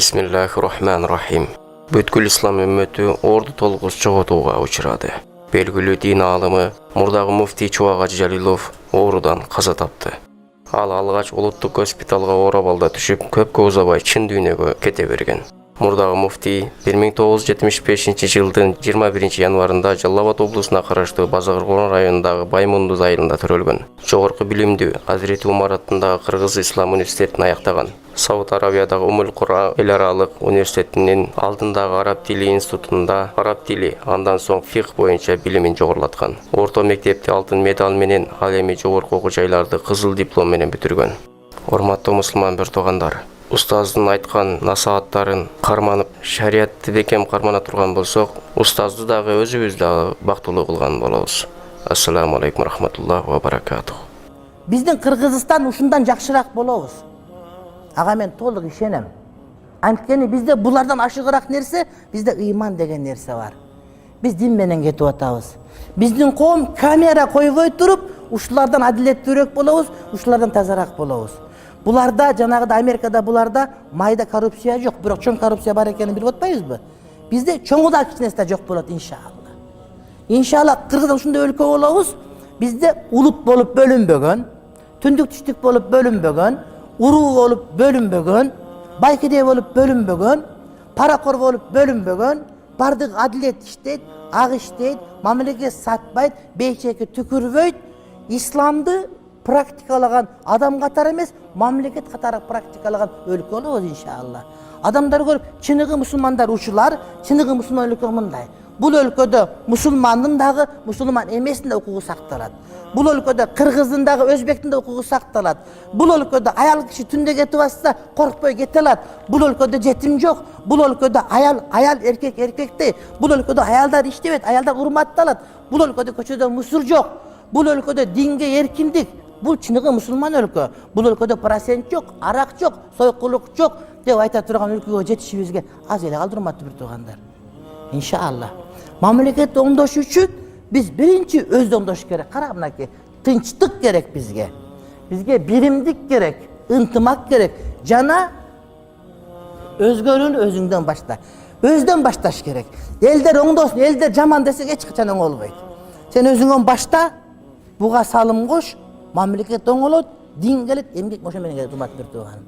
Bismillahirrahmanirrahim. Бүткүл ислам үммөтү орду толгус жоготууга учурады. Белгилүү дин аалымы мурдагы муфтий Чубак Ажы Жалилов оорудан каза тапты. Ал алгач улуттук госпиталга оорабалда түшүп, көпкө узабай чын дүйнөгө кете берген. Мурдагы муфтий 1975-жылдын 21 январында Жалал Абад облусуна караштуу Базаркоргон районундагы Баймундуз айылында төрөлгөн. Жогорку билимдүү Азирети Умар аттындагы Кыргыз Ислам университетин аяктаган. Сауд Арабиядагы Умул Кура эл аралык университетинин алдындагы араб тили институтунда араб тили, андан соң фикх боюнча билимин жогорулаткан. Орто мектепти алтын медаль менен, ал эми жогорку окуу жайларды кызыл диплом менен бүтүргөн. Урматтуу мусулман биртугандар, устаздын айткан насааттарын карманып, шариятты бекем кармана турган болсок, устазды дагы өзүбүз дагы бактылуу кылган болобуз. Ассаламу алейкум рахматуллахи ва баракатух. Биздин Кыргызстан ушундан жакшыраак болобуз. Ага мен толук ишенем. Анткени бизде булардан ашыгыраак нерсе, бизде ыйман деген нерсе бар. Биз дин менен кетип атабыз. Биздин коом камера койбой туруп, ушулардан адилеттүүрөөк болобуз, ушулардан тазараак болобуз. Буларда, жанагыда Америкада буларда майда коррупция жок, бирок чоң коррупция бар экенин билип атпайбызбы? Бизде чоңу да кичинеси да жок болот иншалла. Иншалла Кыргызда ушундай өлкө болобуз. Бизде улут болуп бөлүнбөгөн, түндүк түштүк болуп бөлүнбөгөн, уруу болуп бөлүнбөгөн, байкедей болуп бөлүнбөгөн, паракор болуп бөлүнбөгөн, бардык адилет иштейт, ак иштейт, мамлекет сатпайт, бейчеке түкүрбөйт, исламды практикалаган адам катары эмес, мамлекет катары практикалаган өлкө болобуз иншалла. Адамдар көрүп, чыныгы мусулмандар ушулар, чыныгы мусулман өлкө мындай. Бул өлкөдө мусулмандын дагы, мусулман эместин да укугу сакталат. Бул өлкөдө кыргыздын дагы, өзбектин да укугу сакталат. Бул өлкөдө аял киши түндө кетип атса, коркпой кете алат. Бул өлкөдө жетим жок. Бул өлкөдө аял эркек эркектей. Бул өлкөдө аялдар иштебейт, аялдар урматталат. Бул өлкөдө көчөдө мусур жок. Бул өлкөдө динге эркиндик. Бул чыныгы мусулман өлкө. Бул өлкөдө процент жок, арак жок, сойкулук жок деп айта турган өлкөгө жетишибизге аз эле калды, урматтуу бир туугандар. Иншалла. Мамлекет оңдош үчүн биз биринчи өзү оңдош керек. Кара мынакей, тынчтык керек бизге. Бизге биримдик керек, ынтымак керек. Жана өзгөрүүнү өзүңдөн башта. Өздөн башташ керек. Элдер оңдосын, элдер жаман десек эч качан оңолбойт. Сен өзүңөн башта, буга салым кош, мамлекет оңолот, дин келет, эмгек ошо менен келет, урматтуу бир тууганым.